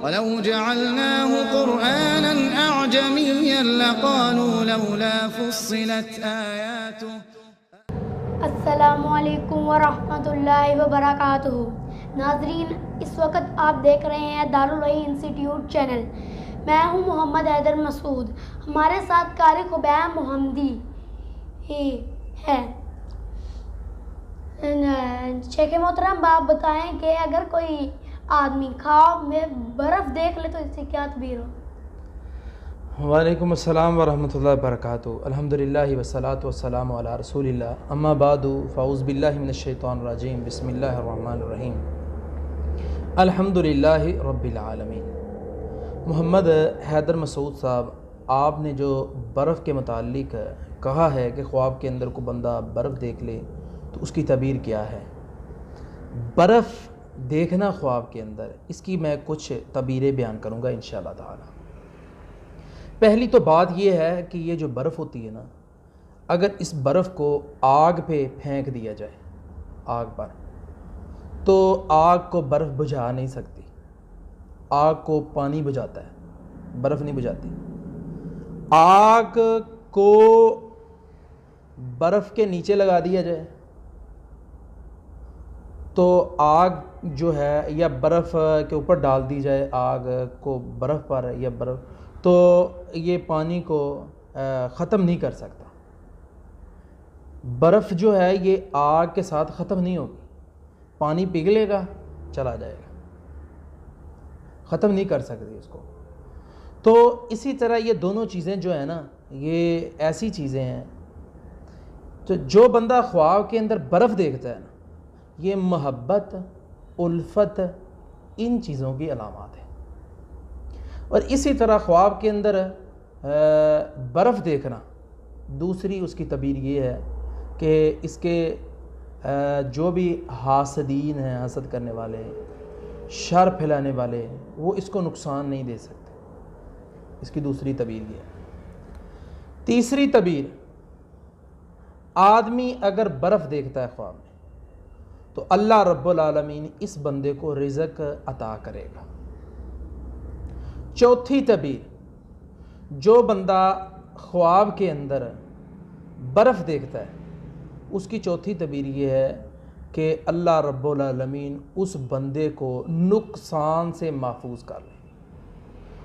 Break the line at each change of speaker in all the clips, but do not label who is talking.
وَلَوْ جَعَلْنَاهُ قُرْآنًا أَعْجَمِيًّا لَقَالُوا لَوْلَا فُصِّلَتْ آيَاتُهُ۔
السلام علیکم ورحمۃ اللہ وبرکاتہ۔ ناظرین، اس وقت آپ دیکھ رہے ہیں دارالوحی انسٹیٹیوٹ چینل۔ میں ہوں محمد حیدر مسعود، ہمارے ساتھ قاری خبیب محمدی ہے۔ شیخ محترم، آپ بتائیں کہ اگر کوئی آدمی خواب میں برف دیکھ لے تو اس سے کیا تعبیر ہو؟
وعلیکم السلام ورحمۃ اللہ وبرکاتہ۔ الحمدللہ والصلاۃ والسلام علی رسول اللہ، اما بعد فاعوذ باللہ من الشیطان الرجیم، بسم اللہ الرحمن الرحیم، الحمدللہ رب العالمین۔ محمد حیدر مسعود صاحب، آپ نے جو برف کے متعلق کہا ہے کہ خواب کے اندر کو بندہ برف دیکھ لے تو اس کی تعبیر کیا ہے؟ برف دیکھنا خواب کے اندر، اس کی میں کچھ تعبیریں بیان کروں گا انشاءاللہ تعالی۔ پہلی تو بات یہ ہے کہ یہ جو برف ہوتی ہے نا، اگر اس برف کو آگ پہ پھینک دیا جائے، آگ پر، تو آگ کو برف بجھا نہیں سکتی۔ آگ کو پانی بجھاتا ہے، برف نہیں بجھاتی۔ آگ کو برف کے نیچے لگا دیا جائے تو آگ جو ہے، یا برف کے اوپر ڈال دی جائے آگ کو برف پر، یا برف، تو یہ پانی کو ختم نہیں کر سکتا۔ برف جو ہے یہ آگ کے ساتھ ختم نہیں ہوگی، پانی پگھلے گا چلا جائے گا، ختم نہیں کر سکتی اس کو۔ تو اسی طرح یہ دونوں چیزیں جو ہیں نا، یہ ایسی چیزیں ہیں تو جو بندہ خواب کے اندر برف دیکھتا ہے نا، یہ محبت، الفت، ان چیزوں کی علامات ہیں۔ اور اسی طرح خواب کے اندر برف دیکھنا، دوسری اس کی تعبیر یہ ہے کہ اس کے جو بھی حاسدین ہیں، حسد کرنے والے، شر پھیلانے والے، وہ اس کو نقصان نہیں دے سکتے۔ اس کی دوسری تعبیر یہ ہے۔ تیسری تعبیر، آدمی اگر برف دیکھتا ہے خواب میں تو اللہ رب العالمین اس بندے کو رزق عطا کرے گا۔ چوتھی تعبیر، جو بندہ خواب کے اندر برف دیکھتا ہے، اس کی چوتھی تعبیر یہ ہے کہ اللہ رب العالمین اس بندے کو نقصان سے محفوظ کر لے،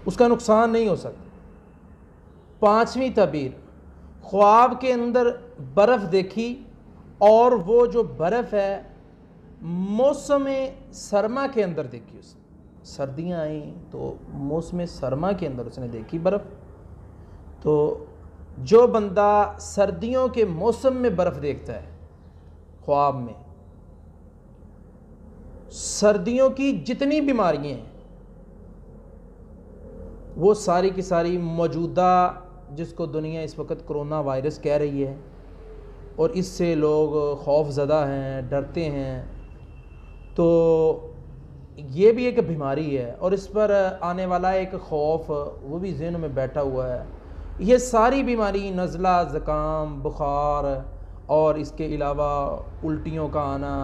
اس کا نقصان نہیں ہو سکتا۔ پانچویں تعبیر، خواب کے اندر برف دیکھی اور وہ جو برف ہے موسم سرما کے اندر دیکھی، اس نے سردیاں آئیں تو موسم سرما کے اندر اس نے دیکھی برف، تو جو بندہ سردیوں کے موسم میں برف دیکھتا ہے خواب میں، سردیوں کی جتنی بیماریاں ہیں وہ ساری کی ساری موجودہ، جس کو دنیا اس وقت کرونا وائرس کہہ رہی ہے، اور اس سے لوگ خوف زدہ ہیں، ڈرتے ہیں، تو یہ بھی ایک بیماری ہے اور اس پر آنے والا ایک خوف وہ بھی ذہن میں بیٹھا ہوا ہے۔ یہ ساری بیماری، نزلہ، زکام، بخار، اور اس کے علاوہ الٹیوں کا آنا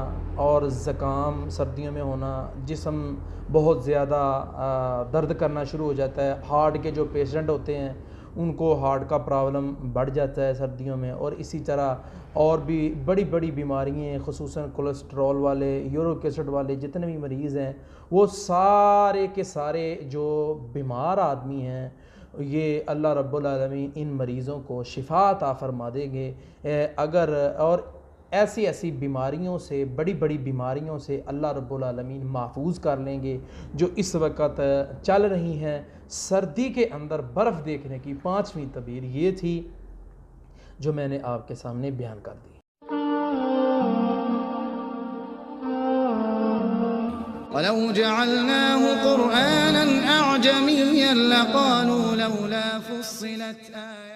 اور زکام سردیوں میں ہونا، جسم بہت زیادہ درد کرنا شروع ہو جاتا ہے۔ ہارٹ کے جو پیشنٹ ہوتے ہیں ان کو ہارٹ کا پرابلم بڑھ جاتا ہے سردیوں میں، اور اسی طرح اور بھی بڑی بڑی بیماریاں، خصوصاً کولیسٹرول والے، یورک ایسڈ والے جتنے بھی مریض ہیں، وہ سارے کے سارے جو بیمار آدمی ہیں، یہ اللہ رب العالمین ان مریضوں کو شفا عطا فرما دیں گے اگر، اور ایسی ایسی بیماریوں سے، بڑی بڑی بیماریوں سے اللہ رب العالمین محفوظ کر لیں گے جو اس وقت چل رہی ہیں۔ سردی کے اندر برف دیکھنے کی پانچویں تعبیر یہ تھی جو میں نے آپ کے سامنے بیان کر دی۔
وَلَوْ جَعَلْنَاهُ قُرْآنًا أَعْجَمِيًّا لَقَالُوا لَوْلَا فُصِّلَتْ آيَاتُهُ۔